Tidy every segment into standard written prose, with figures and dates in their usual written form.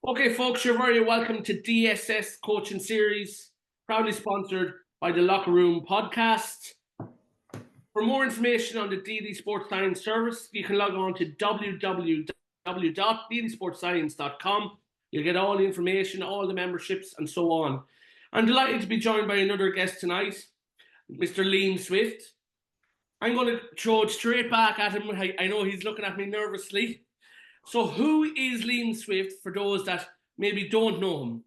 Okay, folks, you're very welcome to DSS Coaching Series, proudly sponsored by the Locker Room Podcast. For more information on the DD Sports Science service, you can log on to www.ddsportscience.com. You'll get all the information, all the memberships, and so on. I'm delighted to be joined by another guest tonight, Mr. Liam Swift. I'm going to throw it straight back at him. I know he's looking at me nervously. So who is Liam Swift for those that maybe don't know him?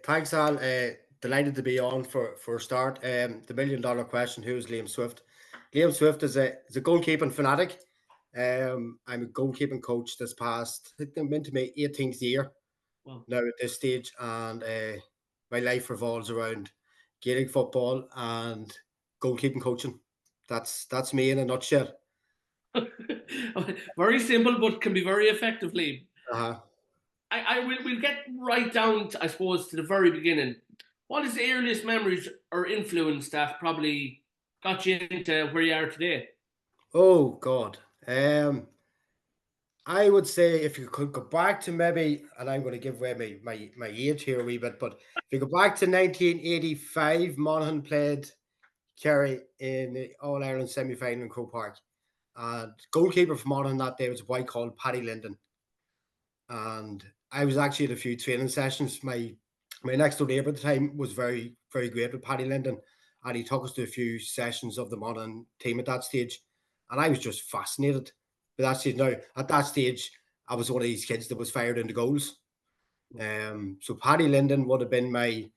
Thanks, Al. Delighted to be on for a start. The million-dollar question: who's Liam Swift? Liam Swift is a goalkeeping fanatic. I'm a goalkeeping coach this past. I think I'm into my 18th year now at this stage, and my life revolves around Gaelic football and goalkeeping coaching. That's me in a nutshell. Very simple, but can be very effective, Liam. Uh-huh. We'll get right down, I suppose, to the very beginning. What is the earliest memories or influence that probably got you into where you are today? Oh God. I would say if you could go back to maybe, and I'm going to give away my age here a wee bit, but if you go back to 1985, Monaghan played Kerry in the All Ireland semi final in Croke Park. And goalkeeper for Monaghan that day was a boy called Paddy Linden. And I was actually at a few training sessions. My next door neighbour at the time was very, very great with Paddy Linden. And he took us to a few sessions of the Monaghan team at that stage. And I was just fascinated with that stage. Now, at that stage, I was one of these kids that was fired into goals. So Paddy Linden would have been my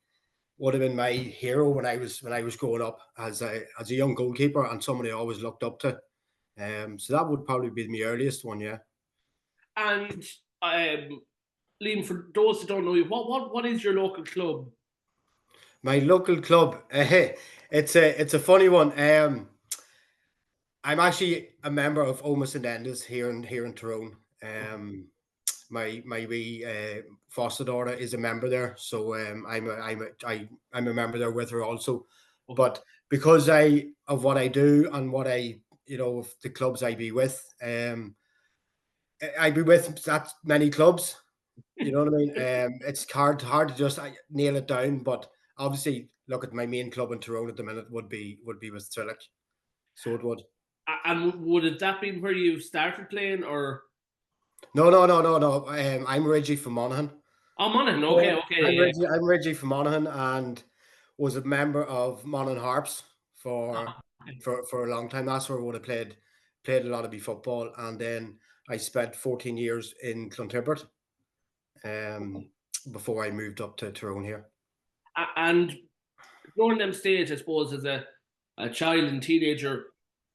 hero when I was growing up as a young goalkeeper and somebody I always looked up to. So that would probably be my earliest one, yeah. And Liam, for those that don't know you, what is your local club? My local club, it's a funny one. I'm actually a member of Omas and Endas here in Tyrone. My wee foster daughter is a member there, so I'm a member there with her also. But because of what I do and what I of the clubs I be with, I be with that many clubs. You know what I mean? It's hard to just nail it down, but obviously, look at my main club in Tyrone at the minute would be with Trillick, so it would. And would it that been where you started playing, or? No. I'm originally from Monaghan. Oh, Monaghan. Okay. I'm originally from Monaghan and was a member of Monaghan Harps for a long time. That's where I would have played a lot of football, and then I spent 14 years in Clontibbert before I moved up to Tyrone here. And during them stage, I suppose, as a child and teenager,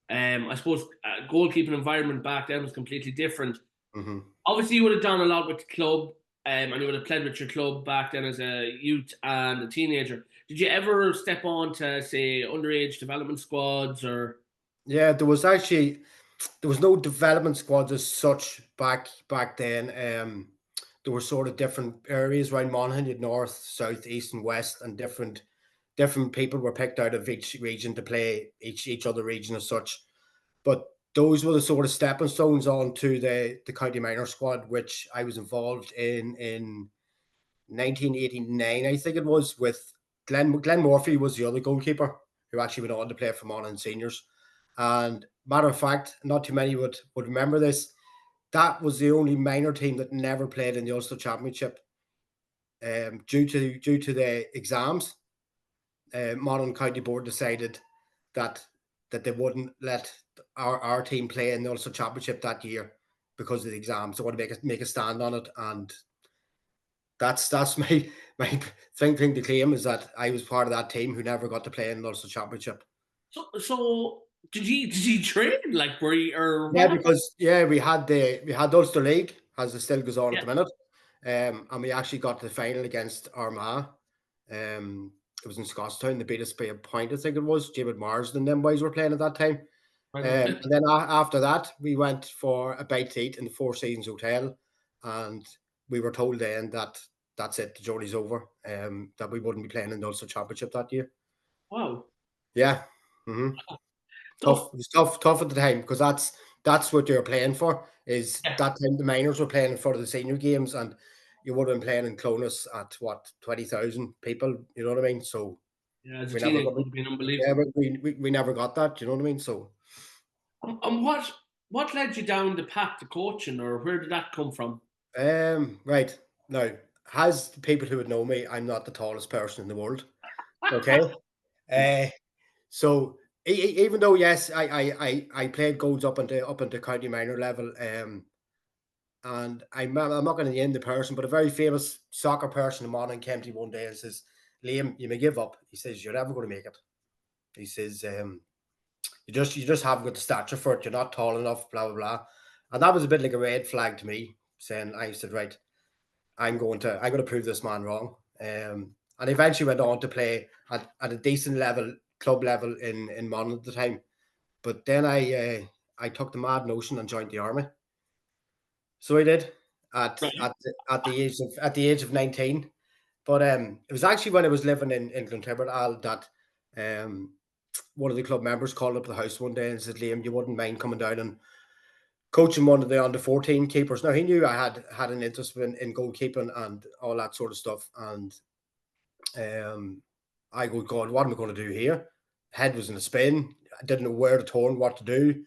I suppose goalkeeping environment back then was completely different. Mm-hmm. Obviously, you would have done a lot with the club, and you would have played with your club back then as a youth and a teenager. Did you ever step on to, say, underage development squads or? Yeah, there was no development squads as such back then. There were sort of different areas around Monaghan, you had north, south, east, and west, and different people were picked out of each region to play each other region as such. But those were the sort of stepping stones onto the county minor squad, which I was involved in 1989, I think it was, with Glenn Murphy was the other goalkeeper who actually went on to play for Monaghan seniors. And matter of fact, not too many would remember this. That was the only minor team that never played in the Ulster Championship due to the exams. Monaghan County Board decided that they wouldn't let our team play in the Ulster Championship that year because of the exams. They want to make a stand on it, and that's my thing to claim is that I was part of that team who never got to play in the Ulster Championship. So did you train like were you or yeah what? Because we had the Ulster League as it still goes on at the minute, and we actually got to the final against Armagh. It was in Scotstown. They beat us by a point, I think it was. David Marsden and them boys were playing at that time. And then after that, we went for a bite to eat in the Four Seasons Hotel, and we were told then that that's it, the journey's over, that we wouldn't be playing in the Ulster Championship that year. Wow. Yeah. Mm-hmm. Tough. It was tough at the time because that's what you're playing for. Is that time the minors were playing for the senior games, and you would have been playing in Clonus at what 20,000 people. You know what I mean? So Yeah, as a we never teenager, got. it would have been Yeah, unbelievable. we never got that. You know what I mean? So And what led you down the path to coaching, or where did that come from? right now, as the people who would know me, I'm not the tallest person in the world. Okay. Uh, so even though yes, I played goals up into county minor level. And I'm not going to name the person, but a very famous soccer person in Monaghan came to me one day and says, "Liam, you may give up." He says, "You're never going to make it." He says, "You just haven't got the stature for it. You're not tall enough." Blah blah blah. And that was a bit like a red flag to me, saying I said, "Right, I'm going to prove this man wrong." And eventually went on to play at a decent level, club level in Monaghan at the time. But then I took the mad notion and joined the army. So I did at Right. at the age of 19. But it was actually when I was living in Clontarf, Al, that um one of the club members called up the house one day and said, "Liam, you wouldn't mind coming down and coaching one of the under 14 keepers." Now he knew I had an interest in goalkeeping and all that sort of stuff. And um I go, "God, what am I going to do here?" Head was in a spin. I didn't know where to turn, what to do.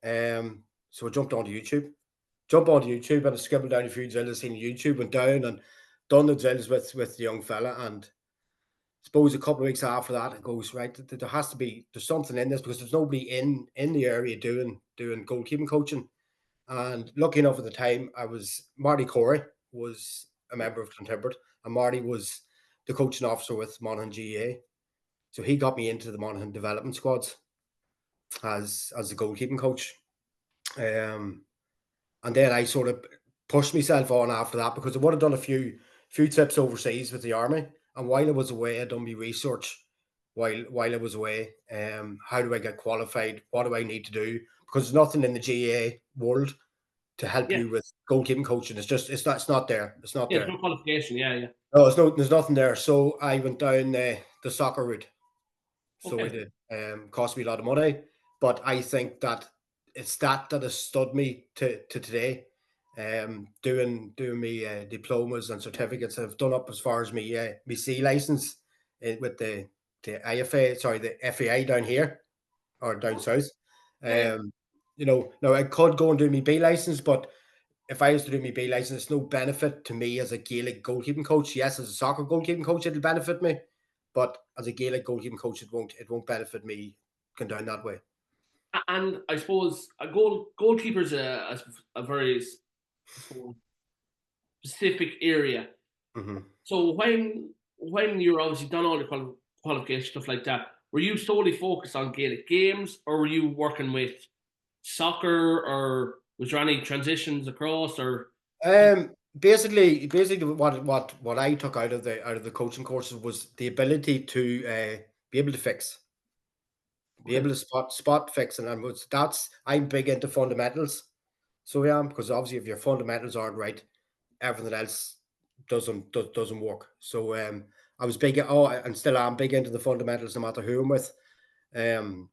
So I jumped onto YouTube and I scribbled down a few drills in YouTube, went down and done the drills with the young fella. And suppose a couple of weeks after that, it goes, right, there has to be, there's something in this, because there's nobody in the area doing goalkeeping coaching. And lucky enough at the time, Marty Corey was a member of Clontarf, and Marty was the coaching officer with Monaghan GAA. So he got me into the Monaghan development squads as a goalkeeping coach. Um, and then I sort of pushed myself on after that, because I would have done a few trips overseas with the army. And while I was away, I done my research while I was away. How do I get qualified? What do I need to do? Because there's nothing in the GAA world to help Yeah, you with goalkeeping coaching. It's not there. It's not yeah, there's there. no qualification. Yeah, yeah. No, there's nothing there. So I went down the soccer route. So it Okay. did. Cost me a lot of money, but I think that it's that has stood me to today. Doing me diplomas and certificates. I've done up as far as me C license with the IFA, sorry, the FAI down here or down Okay. south. Yeah, yeah. Um, now I could go and do me B license, but if I was to do me B license, it's no benefit to me as a Gaelic goalkeeping coach. Yes, as a soccer goalkeeping coach, it'll benefit me, but as a Gaelic goalkeeping coach, it won't benefit me going down that way. And I suppose a goalkeeper's a very, I suppose, specific area. Mm-hmm. So when you're obviously done all the qualification stuff like that, were you solely focused on Gaelic games, or were you working with soccer, or was there any transitions across, or Basically, what I took out of the coaching courses was the ability to be able to be okay, able to spot fix, and I'm big into fundamentals. So yeah, because obviously if your fundamentals aren't right, everything else doesn't work. So I was big. And still am big into the fundamentals, no matter who I'm with. Um,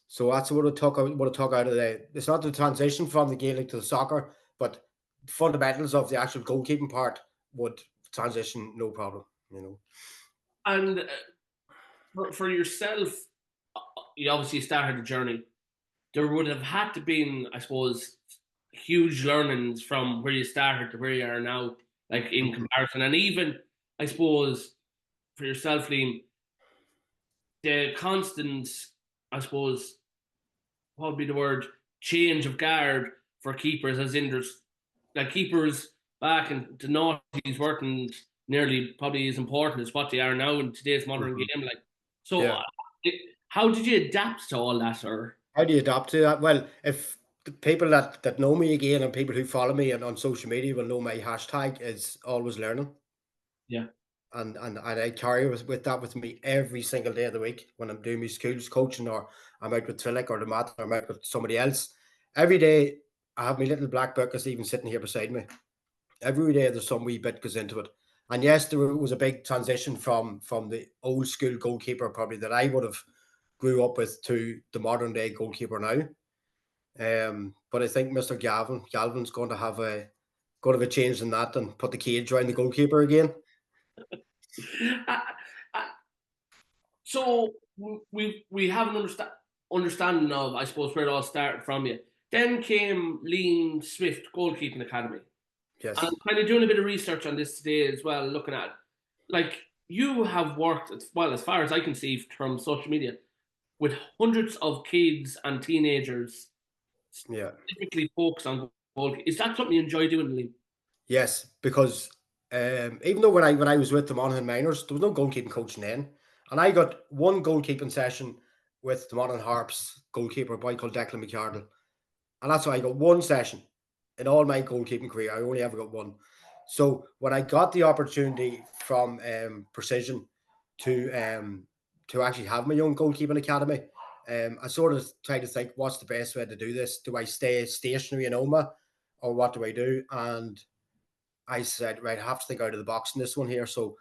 so that's what I took out of the. It's not the transition from the Gaelic to the soccer, but fundamentals of the actual goalkeeping part would transition no problem. You know. and for yourself, you obviously started the journey. There would have had to been, I suppose, huge learnings from where you started to where you are now, like in Mhm. comparison, and even I suppose for yourself, Liam, the constant, I suppose, what would be the word, change of guard for keepers, as in there's like keepers back in the noughties weren't nearly probably as important as what they are now in today's modern Mhm. game. Like, so Yeah. how did you adapt to all that, or How do you adapt to that? Well, if the people that know me again and people who follow me and on social media will know my hashtag is always learning. yeah, And I carry with that with me every single day of the week when I'm doing my schools coaching, or I'm out with Trillic or the mat, or I'm out with somebody else. Every day I have my little black book is even sitting here beside me. Every day there's some wee bit goes into it. And yes, there was a big transition from the old school goalkeeper probably that I would have grew up with to the modern day goalkeeper now. But I think Mr. Galvin's going to have Got to have a change in that and put the cage around the goalkeeper again. Uh, uh, so we have an understanding of, I suppose, where it all started from you. Then came Liam Swift Goalkeeping Academy. And Yes. I'm kind of doing a bit of research on this today as well, looking at, like, you have worked, well, as far as I can see from social media, with hundreds of kids and teenagers Yeah. specifically focused on goalkeeping. Is that something you enjoy doing, Liam? Yes, because even though when I was with the Monaghan Miners, there was no goalkeeping coaching then, and I got one goalkeeping session with the Monaghan Harps goalkeeper, a boy called Declan McCardle, and that's why I got one session in all my goalkeeping career. I only ever got one. So when I got the opportunity from Precision to actually have my own goalkeeping academy, I sort of tried to think, what's the best way to do this? Do I stay stationary in Oma, or what do I do? And I said, right, I have to think out of the box in this one here. So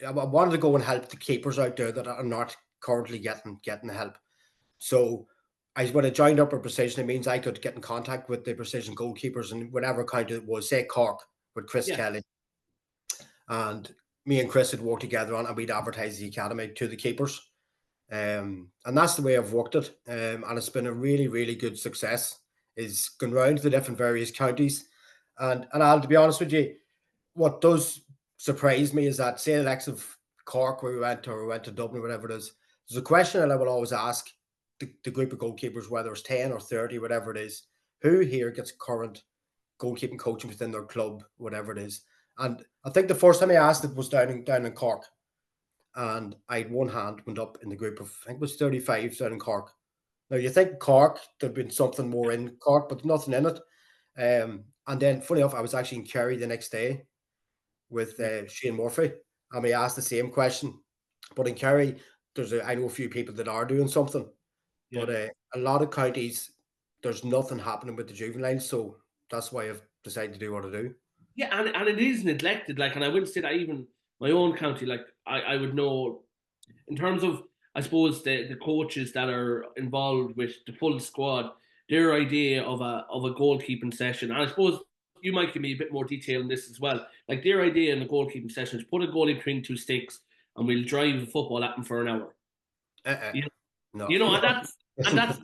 I wanted to go and help the keepers out there that are not currently getting help. So when I joined up with Precision, it means I could get in contact with the Precision goalkeepers in whatever county it was, say Cork, with Chris Yeah. Kelly. And me and Chris would work together on, and we'd advertise the academy to the keepers. And that's the way I've worked it. And it's been a really, really good success. Is going around to the different various counties. And I'll, to be honest with you, what does surprise me is that, say, the likes of Cork, where we went, or we went to Dublin, whatever it is, there's a question that I will always ask the group of goalkeepers, whether it's 10 or 30, whatever it is, who here gets current goalkeeping coaching within their club, whatever it is. And I think the first time I asked it was down in Cork. And I had one hand went up in the group of, I think it was 35 down in Cork. Now, you think Cork, there'd been something more in Cork, but nothing in it. And then, funny enough, I was actually in Kerry the next day with Shane Murphy, and we asked the same question. But in Kerry, I know a few people that are doing something, Yeah. but a lot of counties, there's nothing happening with the juveniles, so that's why I've decided to do what I do. Yeah, and it is neglected. Like, and I wouldn't say that even my own county, like, I would know in terms of, I suppose, the coaches that are involved with the full squad, their idea of a goalkeeping session, and I suppose you might give me a bit more detail on this as well. Like, their idea in the goalkeeping session is put a goalie between two sticks and we'll drive the football at them for an hour. Uh-uh. You, No. you know, and that's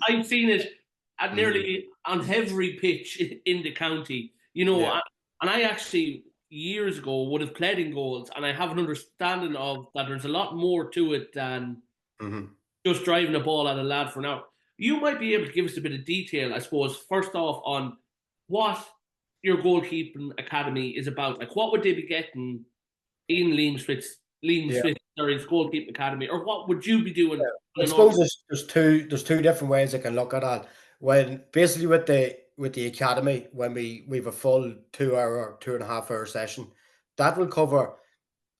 I've seen it at Mhm. nearly on every pitch in the county. You know, Yeah. and I actually years ago would have played in goals, and I have an understanding of that. There's a lot more to it than Mhm. just driving a ball at a lad for an hour. You might be able to give us a bit of detail, I suppose, first off, on what your goalkeeping academy is about. Like, what would they be getting in Liam Yeah. Smith, or his goalkeeping academy, or what would you be doing on I an suppose normal? there's two different ways I can look at that. When basically with the academy, when we've a full 2 hour or 2.5 hour session, that will cover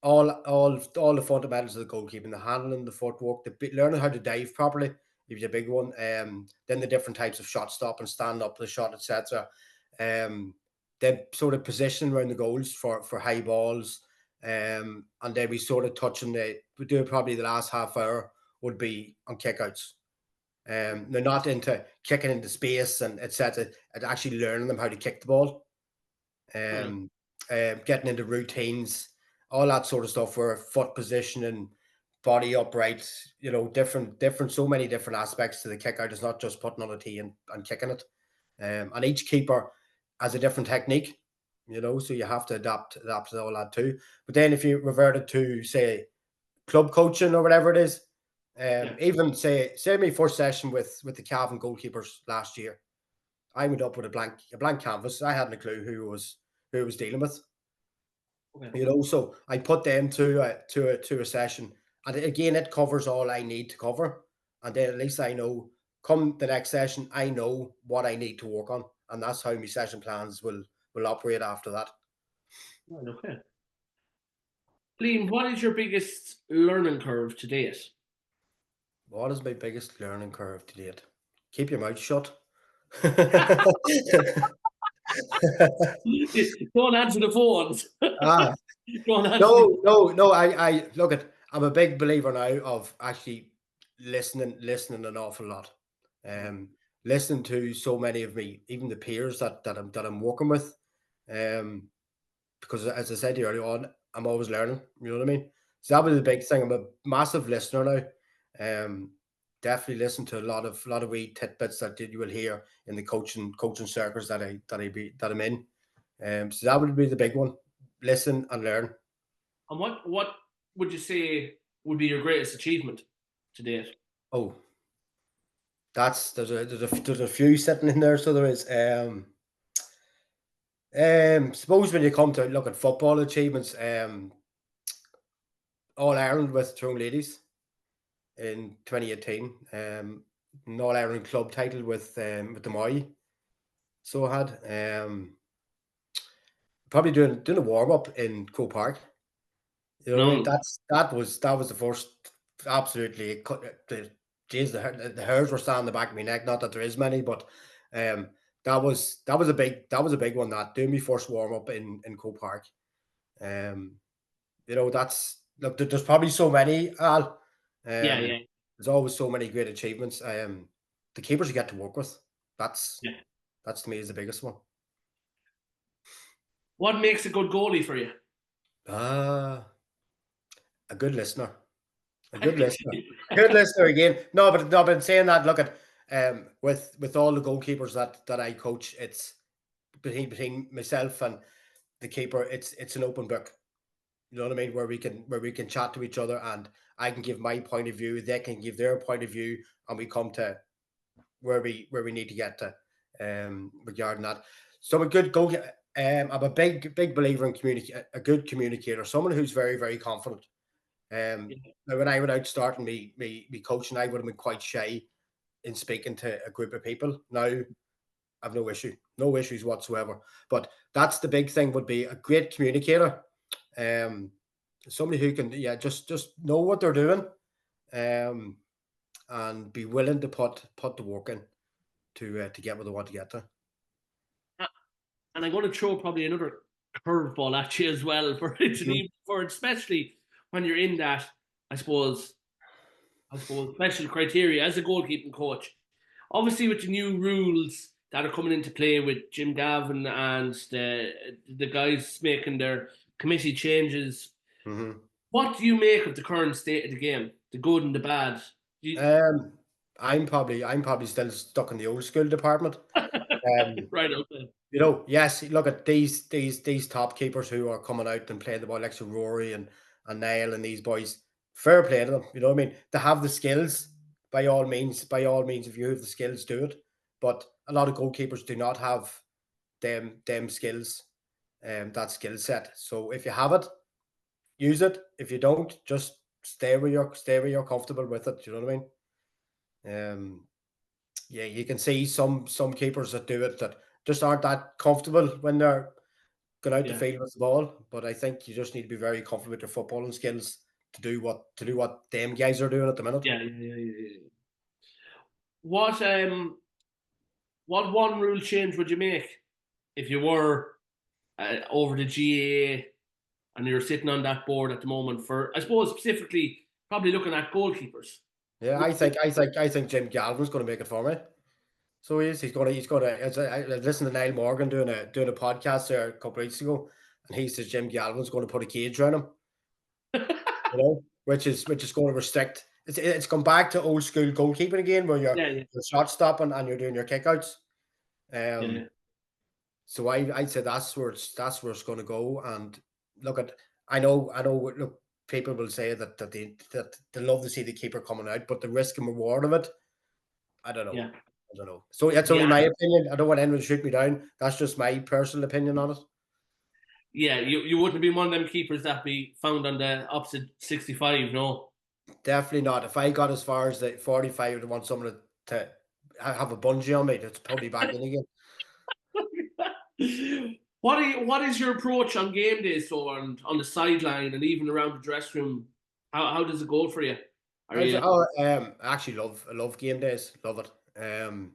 all the fundamentals of the goalkeeping, the handling, the footwork, learning how to dive properly, if you're a big one. Then the different types of shot stop and stand up the shot, etc. Then sort of position around the goals for high balls. And then we sort of touch on we do probably the last half hour would be on kickouts. They're not into kicking into space and etc. And actually learning them how to kick the ball. Okay. Um, Getting into routines, all that sort of stuff, where foot positioning, body upright, different, so many different aspects to the kick out. It's not just putting on a tee and kicking it. And each keeper has a different technique, so you have to adapt to all that too. But then if you reverted to, say, club coaching or whatever it is, Yeah. even say my first session with the Cavan goalkeepers last year, I went up with a blank canvas. I hadn't a clue who I was dealing with. Okay. So I put them to a session, and again, it covers all I need to cover, and then at least I know, come the next session, I know what I need to work on, and that's how my session plans will operate after that. Right, okay. Liam, what is your biggest learning curve to date? What is my biggest learning curve to date? Keep your mouth shut. Don't answer the phones. ah, Don't answer the. no. I look at. I'm a big believer now of actually listening an awful lot. Um, Listening to so many of me, even the peers that I'm working with. Because as I said earlier on, I'm always learning. You know what I mean? So that was the big thing. I'm a massive listener now. Definitely listen to a lot of wee tidbits that you will hear in the coaching circles that I'm in. So that would be the big one. Listen and learn. And what would you say would be your greatest achievement to date? Oh, there's a few sitting in there. So there is. Suppose when you come to look at football achievements, All Ireland with Tyrone Ladies in 2018. An All Ireland club title with the Moy. So I had probably doing a warm up in Co Park. You know what I mean? That was the first. Absolutely, the hairs were standing on the back of my neck. Not that there is many, but that was a big one. That doing my first warm up in Co Park. That's look. There's probably so many. Al. Yeah. There's always so many great achievements. The keepers you get to work with. That's to me is the biggest one. What makes a good goalie for you? A good listener. A good listener. Good listener again. No, but in saying that, look at with all the goalkeepers that I coach, it's between myself and the keeper, it's an open book. You know what I mean? Where we can chat to each other, and I can give my point of view, they can give their point of view, and we come to where we need to get to regarding that. So a good goal. I'm a big believer in a good communicator, someone who's very, very confident. Now when I went out starting me coaching, I would have been quite shy in speaking to a group of people. Now I've no issues whatsoever. But that's the big thing, would be a great communicator. Somebody who can just know what they're doing, and be willing to put the work in to get where they want to get to. And I'm going to throw probably another curveball at you as well for especially when you're in that, I suppose special criteria as a goalkeeping coach. Obviously, with the new rules that are coming into play with Jim Gavin and the guys making their committee changes, what do you make of the current state of the game, the good and the bad? I'm probably still stuck in the old school department. Right, okay. Yes, look at these top keepers who are coming out and playing the ball, like Rory and Niall and these boys. Fair play to them, you know what I mean? They have the skills, by all means, if you have the skills, do it. But a lot of goalkeepers do not have them skills, that skill set. So if you have it, use it. If you don't, just stay where you're comfortable with it. You know what I mean? Yeah, you can see some keepers that do it that just aren't that comfortable when they're going out the field with the ball. But I think you just need to be very comfortable with your footballing skills to do what them guys are doing at the minute. Yeah. What one rule change would you make if you were over the GAA and you're sitting on that board at the moment for, I suppose, specifically probably looking at goalkeepers? Yeah, I think Jim Galvin's going to make it for me. So he's going to. I listened to Niall Morgan doing a podcast there a couple of weeks ago, and he says Jim Galvin's going to put a cage around him. Which is going to restrict. It's come back to old school goalkeeping again, where you're shot stopping and you're doing your kickouts. So I'd say that's where it's going to go. And I know. Look, people will say that they love to see the keeper coming out, but the risk and reward of it, I don't know. Yeah. I don't know. So that's only my opinion. I don't want anyone to shoot me down. That's just my personal opinion on it. Yeah, you wouldn't be one of them keepers that be found on the opposite 65, no? Definitely not. If I got as far as the 45, I'd want someone to have a bungee on me. That's probably back in again. What is your approach on game days, so on the sideline and even around the dressing room? How does it go for you? I actually love game days. Love it. And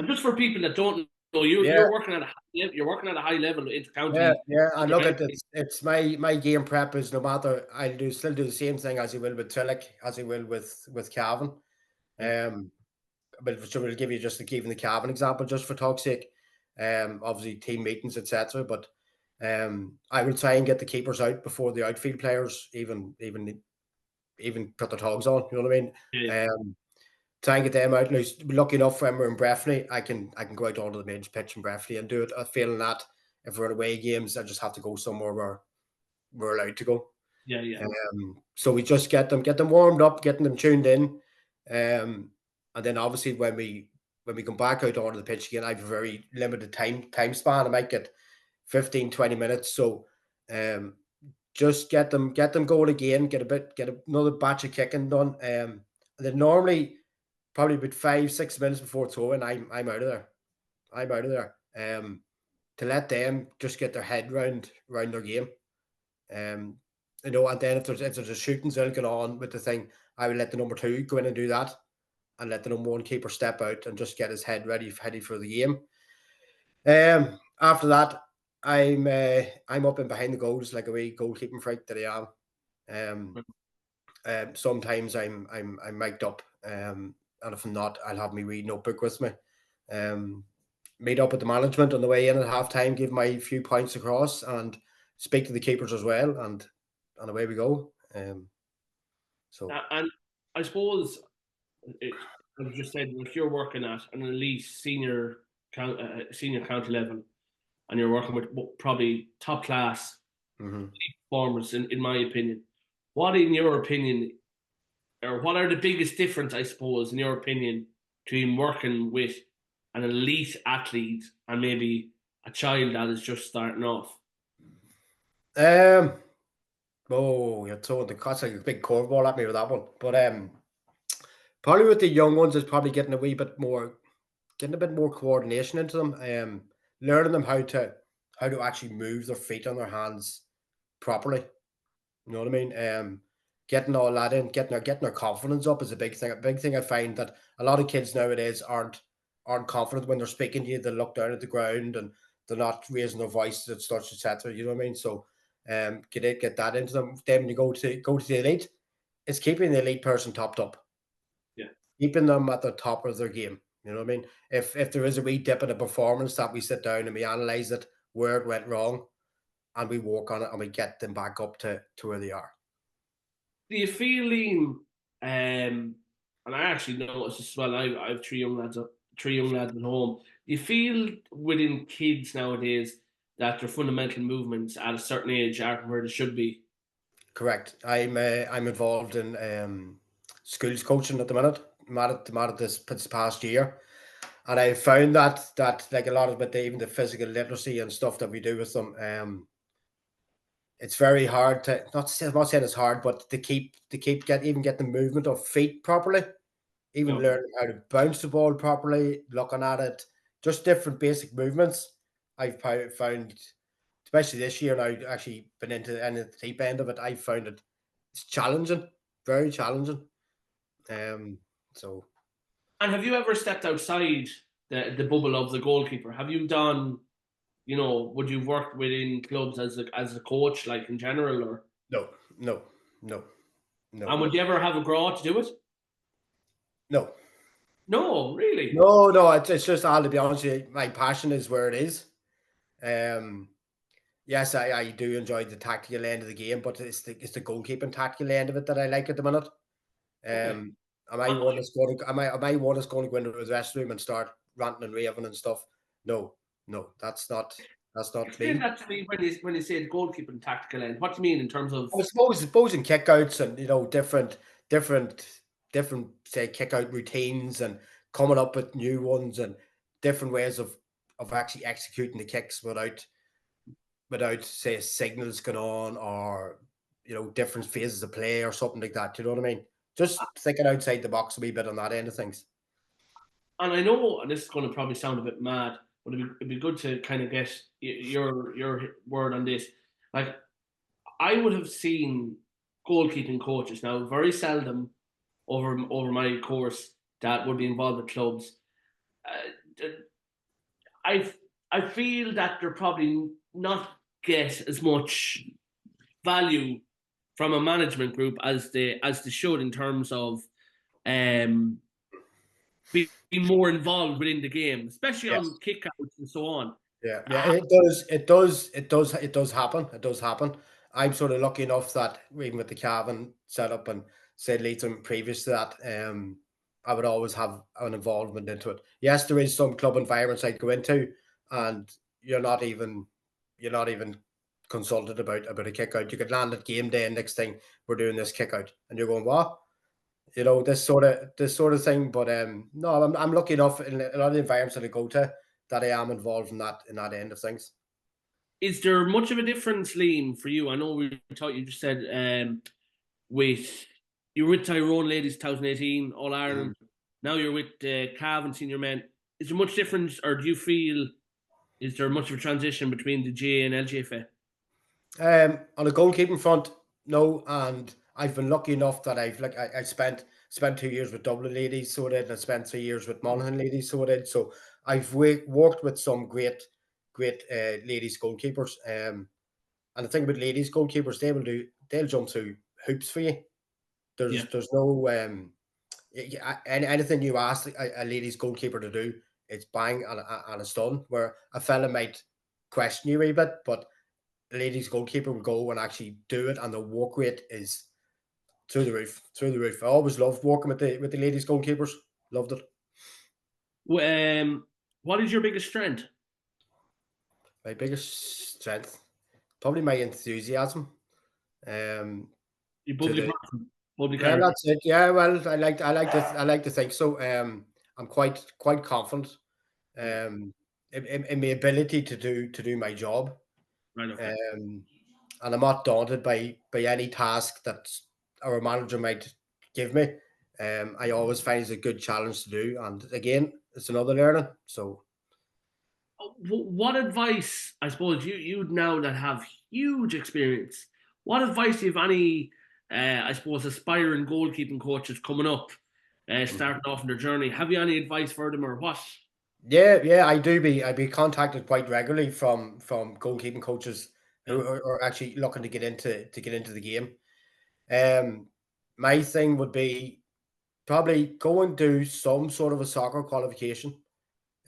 just for people that don't know, you're working at a high level intercounty. Yeah. And look at it. It's my game prep is, no matter, still do the same thing as you will with Trillick, as you will with Cavan. But we'll give you just even the Cavan example, just for talk's sake. Obviously team meetings, etc. But I will try and get the keepers out before the outfield players even put their togs on. You know what I mean? Yeah. Try and get them out. Now, lucky enough when we're in Breffni, I can go out onto the main pitch in Breffni and do it. I'm feeling that if we're in away games, I just have to go somewhere where we're allowed to go. Yeah, yeah. So we just get them warmed up, getting them tuned in, and then obviously when we come back out onto the pitch again, I have a very limited time span. I might get 15, 20 minutes. So just get them going again, get another batch of kicking done. And then normally probably about 5, 6 minutes before throwing, I'm out of there. I'm out of there. To let them just get their head round their game. And then if there's a shooting still going on with the thing, I would let the number 2 go in and do that, and let the number 1 keeper step out and just get his head ready for the game. After that, I'm up and behind the goals like a wee goalkeeping freak that I am. Sometimes I'm mic'd up, and if I'm not, I'll have my wee notebook with me. Meet up with the management on the way in at half time, give my few points across, and speak to the keepers as well, and away we go. And I suppose, as you just said, if you're working at an elite senior county level, and you're working with probably top class performers, in my opinion, what in your opinion, or what are the biggest difference, I suppose, in your opinion, between working with an elite athlete and maybe a child that is just starting off? You're throwing the cuts like a big curveball at me with that one. But probably with the young ones is probably getting a bit more coordination into them. Learning them how to actually move their feet and their hands properly. You know what I mean? Getting all that in, getting their confidence up is a big thing. A big thing I find that a lot of kids nowadays aren't confident when they're speaking to you. They look down at the ground and they're not raising their voice at such etc. You know what I mean? So get that into them. Then when you go to the elite, it's keeping the elite person topped up. Yeah. Keeping them at the top of their game. You know what I mean? If there is a wee dip in a performance, that we sit down and we analyze it, where it went wrong, and we work on it and we get them back up to where they are. Do you feel, Liam, and I actually noticed as well, I have three young lads at home. Do you feel within kids nowadays that their fundamental movements at a certain age aren't where they should be? Correct. I'm involved in schools coaching at the minute. I'm at it this past year, and I found that like a lot of it, even the physical literacy and stuff that we do with them, it's very hard to I'm not saying it's hard, but to keep get the movement of feet properly, even Okay. learning how to bounce the ball properly, looking at it, just different basic movements. I've found, especially this year, and I've actually been into the deep end of it. I found it's challenging, very challenging. So. And have you ever stepped outside the bubble of the goalkeeper? Have you done, would you work within clubs as a coach, like in general, or? No, no, no, no, And would you ever have a grow to do it? no, No, really. no. It's just, I'll to be honest with you, my passion is where it is. Yes, I do enjoy the tactical end of the game, but it's the goalkeeping tactical end of it that I like at the minute. Okay. Am I one that's going to go into the dressing room and start ranting and raving and stuff? No, that's not Explain me. that to me when you say the goalkeeping tactical end. What do you mean in terms of? I suppose in kickouts and different say kickout routines and coming up with new ones and different ways of actually executing the kicks without say signals going on, or different phases of play or something like that. You know what I mean? Just thinking outside the box a wee bit on that end of things. And I know, and this is going to probably sound a bit mad, but it'd be good to kind of get your word on this. Like, I would have seen goalkeeping coaches now very seldom over my course that would be involved with clubs. I I feel that they're probably not get as much value from a management group as they should, in terms of be more involved within the game, especially Yes. on kickouts and so on. Yeah, yeah, it does happen. It does happen. I'm sort of lucky enough that even with the Cavan setup and St. Leitrim previous to that, I would always have an involvement into it. Yes, there is some club environments I go into, and you're not even consulted about a kick out. You could land at game day, and next thing we're doing this kick out, and you're going, what? This sort of thing. But no, I'm lucky enough in a lot of the environments that I go to that I am involved in that end of things. Is there much of a difference, Liam, for you? I know we thought you just said with you were with Tyrone Ladies 2018 All Mhm. Ireland. Now you're with Cavan Senior Men. Is there much difference, or do you feel is there much of a transition between the GA and LGFA? On the goalkeeping front, no, and I've been lucky enough that I spent 2 years with Dublin Ladies, so I did, and I spent 3 years with Monaghan Ladies, so I did. So I've worked with some great ladies goalkeepers. And the thing about ladies goalkeepers, they'll jump through hoops for you. Yeah. There's no anything you ask a ladies goalkeeper to do, it's bang and it's done. Where a fella might question you a wee bit, but the ladies goalkeeper will go and actually do it, and the work rate is through the roof, through the roof. I always loved working with the ladies goalkeepers. Loved it. What is your biggest strength? My biggest strength, probably my enthusiasm. Um, You to bubbly the person, bubbly Yeah, character. that's it. Yeah, well, I like to think so. I'm quite confident. Okay. In my ability to do my job. Right. Okay. Um, and I'm not daunted by any task that our manager might give me. I always find it's a good challenge to do, and again, it's another learning. So, What advice, I suppose you now that have huge experience, what advice do you have any, I suppose, aspiring goalkeeping coaches coming up, mhm. starting off in their journey? Have you any advice for them or what? Yeah, I'd be contacted quite regularly from goalkeeping coaches Yeah. who are actually looking to get into the game. Um, my thing would be probably go and do some sort of a soccer qualification.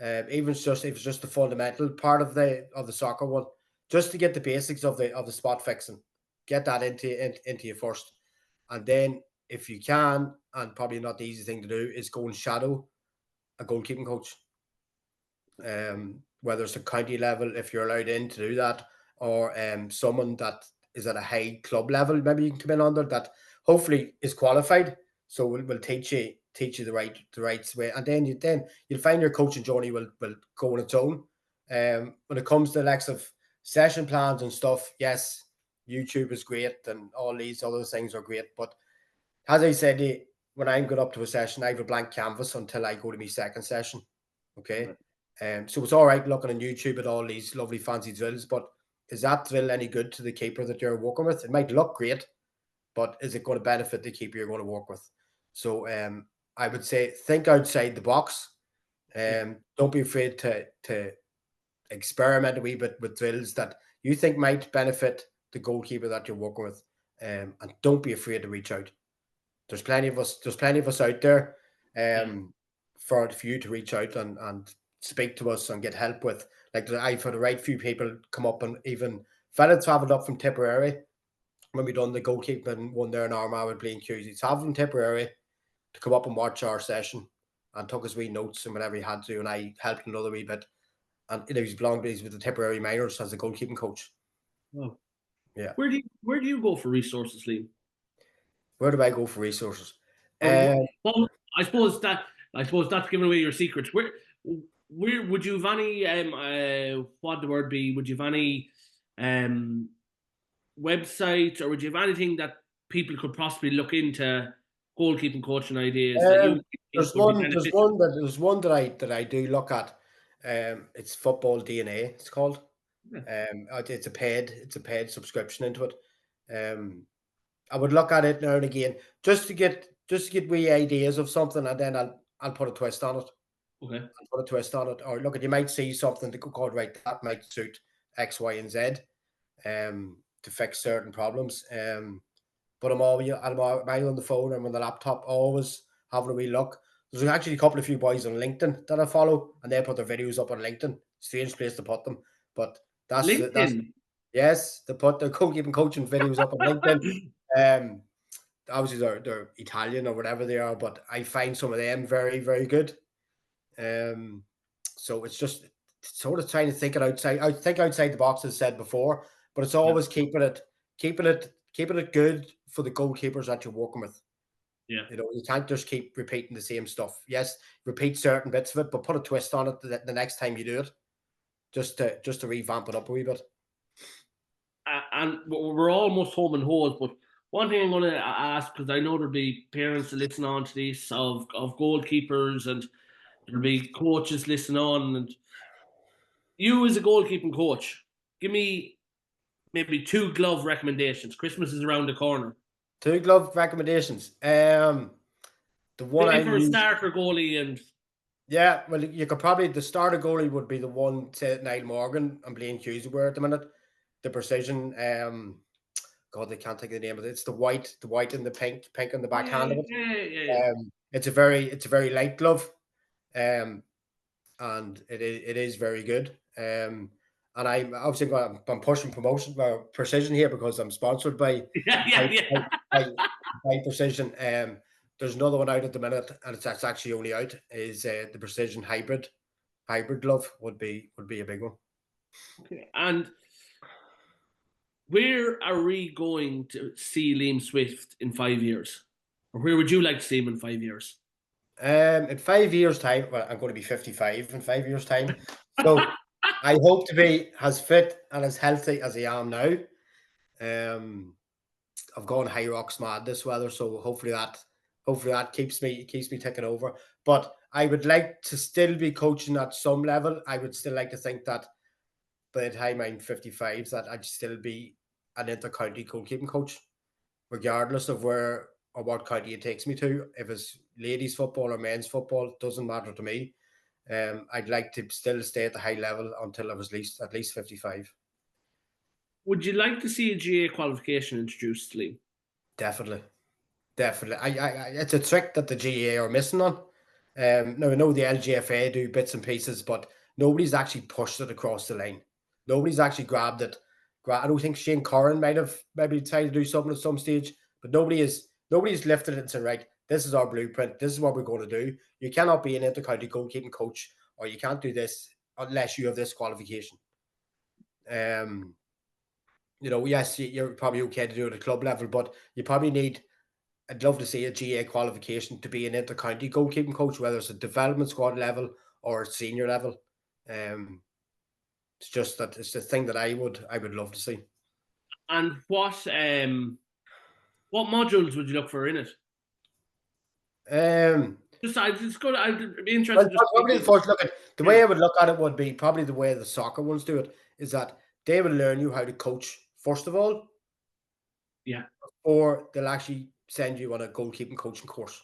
Even if it's just the fundamental part of the soccer one, just to get the basics of the spot fixing, get that into you first, and then if you can, and probably not the easy thing to do, is go and shadow a goalkeeping coach. Whether it's a county level, if you're allowed in to do that, or someone that is at a high club level, maybe you can come in under that. Hopefully, is qualified, so we'll teach you the right way, and then you'll find your coaching journey will go on its own. When it comes to the likes of session plans and stuff, yes, YouTube is great, and all these other things are great, but as I said, when I'm going up to a session, I have a blank canvas until I go to my second session. Okay. Okay. So it's all right looking on YouTube at all these lovely fancy drills, but is that drill any good to the keeper that you're working with? It might look great, but is it going to benefit the keeper you're going to work with? So I would say think outside the box. Yeah. Don't be afraid to experiment a wee bit with drills that you think might benefit the goalkeeper that you're working with. And don't be afraid to reach out. There's plenty of us. There's plenty of us out there, Yeah. for you to reach out and speak to us and get help with. Like I've had the right few people come up, and even fella travelled up from Tipperary when we done the goalkeeping one there in Armagh with Blaine Hughes. He travelled from Tipperary to come up and watch our session and took his wee notes and whatever he had to, and I helped another wee bit. And he's with the Tipperary Minors as a goalkeeping coach. Wow. Yeah. Where do you go for resources, Liam? Where do I go for resources? Or Um, well, I suppose that's giving away your secrets. Where would you have any what the word be? Would you have any um websites, or would you have anything that people could possibly look into goalkeeping coaching ideas that you Um, think would be beneficial? there's one that I do look at. It's Football DNA. It's called. Yeah. It's a paid subscription into it. Um, I would look at it now and again just to get wee ideas of something, and then I'll put a twist on it. Okay. Or look at you might see something that could go right that might suit X, Y, and Z. To fix certain problems. But I'm on the phone. I'm on the laptop, always having a wee look. There's actually a couple of few boys on LinkedIn that I follow, and they put their videos up on LinkedIn. strange place to put them. But that's LinkedIn. yes, they put their goalkeeping coaching videos up on LinkedIn. Obviously they're Italian or whatever they are, but I find some of them very, very good. So it's just sort of trying to think it outside. I think outside the box, as said before, but it's always keeping it good for the goalkeepers that you're working with. Yeah. You know, you can't just keep repeating the same stuff. Yes, repeat certain bits of it, but put a twist on it the next time you do it, just to revamp it up a wee bit. And we're almost home and home, but one thing I'm going to ask, because I know there'll be parents that listen on to this of goalkeepers, and there'll be coaches listening on, and you as a goalkeeping coach, give me maybe 2 glove recommendations. Christmas is around the corner. 2 glove recommendations. The one Maybe I for a use, starter goalie, and yeah, well, you could probably, the starter goalie would be the one, say, Niall Morgan and Blaine Hughes wear at the minute. The Precision, God, I can't think of the name of it. It's the white and the pink on the backhand of it. Yeah. It's a very light glove, and it is very good. And I'm obviously I'm pushing Precision here because I'm sponsored by Yeah. by Precision. There's another one out at the minute, and it's actually only out, is the Precision hybrid glove would be a big one. Okay. And where are we going to see Liam Swift in 5 years? Or where would you like to see him in 5 years? In 5 years' time, well, I'm going to be 55 in 5 years' time. So I hope to be as fit and as healthy as I am now. I've gone high rocks mad this weather, so hopefully that keeps me ticking over. But I would like to still be coaching at some level. I would still like to think that by the time I'm 55, that I'd still be an inter-county goalkeeping coach, regardless of where or what county it takes me to. If it's ladies football or men's football, doesn't matter to me. I'd like to still stay at the high level until I was at least 55. Would you like to see a GAA qualification introduced, Liam? Definitely. It's a trick that the GAA are missing on. Now I know the LGFA do bits and pieces, but nobody's actually pushed it across the line. Nobody's actually grabbed it. I don't think Shane Corrin might have maybe tried to do something at some stage, but nobody's lifted it and said, right, this is our blueprint. This is what we're going to do. You cannot be an inter-county goalkeeping coach, or you can't do this unless you have this qualification. Yes, you're probably okay to do it at club level, but you probably need, I'd love to see a GA qualification to be an inter-county goalkeeping coach, whether it's a development squad level or senior level. It's just that it's the thing that I would love to see. And what modules would you look for in it? I'd be interested. The way I would look at it would be probably the way the soccer ones do it, is that they will learn you how to coach first of all. Yeah. Or they'll actually send you on a goalkeeping coaching course.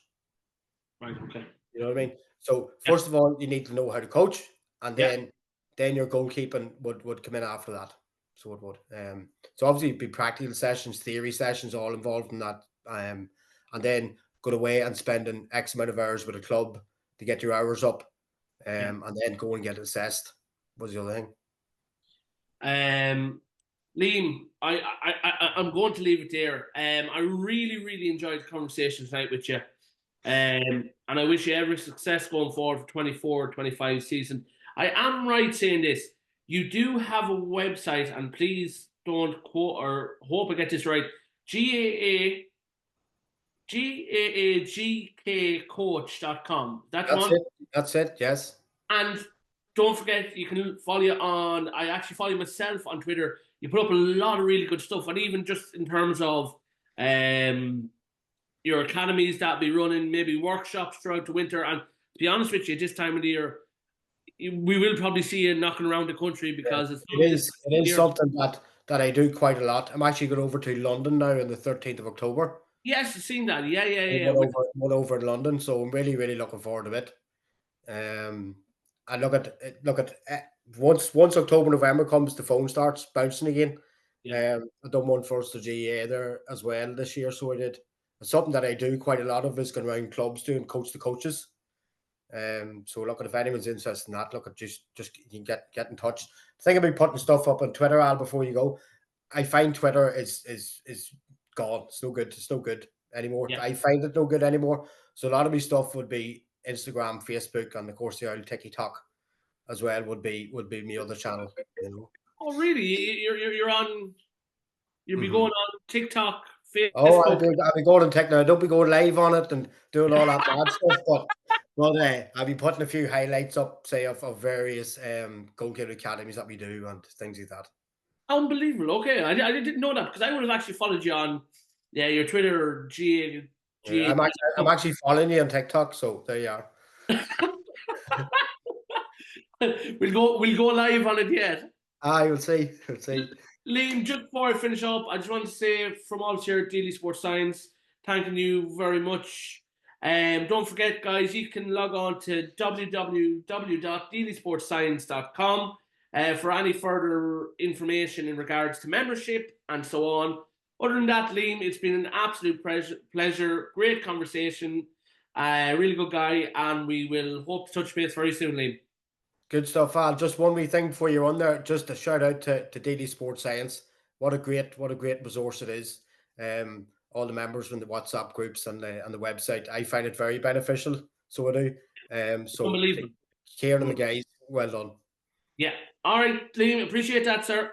Right. Okay. You know what I mean? So first of all, you need to know how to coach, and then your goalkeeping would come in after that. So it would. So obviously it'd be practical sessions, theory sessions, all involved in that. And then go away and spending X amount of hours with a club to get your hours up, and then go and get assessed. Was the other thing. Liam, I'm going to leave it there. I really, really enjoyed the conversation tonight with you. And I wish you every success going forward for 24-25 season. I am right saying this. You do have a website, and please don't quote, or hope I get this right. GAAGKcoach.com. That's it. Yes. And don't forget, you can follow you on. I actually follow myself on Twitter. You put up a lot of really good stuff, and even just in terms of your academies that be running, maybe workshops throughout the winter. And to be honest with you, this time of the year, we will probably see you knocking around the country, because it is something that I do quite a lot. I'm actually going over to London now on the 13th of October. Yes, I've seen that. Yeah. One over in London, so I'm really, really looking forward to it. I look at once October, November comes, the phone starts bouncing again. I done one for the GAA there as well this year, so I did. It's something that I do quite a lot of, is going around clubs doing coach to coaches. So look, if anyone's interested in that, look, at just you can get in touch. The thing about putting stuff up on Twitter, Al, before you go, I find Twitter is gone. It's no good. It's no good anymore. Yeah. I find it no good anymore. So a lot of my stuff would be Instagram, Facebook, and of course the old TikTok as well would be my other channel. You know. Oh, really? You're on? You'll be going on TikTok, Oh, Facebook. I'll be going on TikTok. I don't be going live on it and doing all that bad stuff, but I'll be putting a few highlights up, say of various goalkeeper academies that we do and things like that. Unbelievable. Okay, I didn't know that because I would have actually followed you on, your Twitter, Yeah, I'm actually following you on TikTok, so there you are. We'll go live on it yet. You'll see. You'll see. Liam, just before I finish up, I just want to say from all here at Daily Sports Science, thanking you very much. Don't forget, guys, you can log on to www.dailysportscience.com for any further information in regards to membership and so on. Other than that, Liam, it's been an absolute pleasure. Great conversation. Really good guy, and we will hope to touch base very soon, Liam. Good stuff, Al. Just one wee thing before you're on there. Just a shout out to Daily Sports Science. What a great resource it is. All the members from the WhatsApp groups and the website. I find it very beneficial. So I do. So Unbelievable. Kieran and the guys, well done. Yeah. All right, Liam, appreciate that, sir.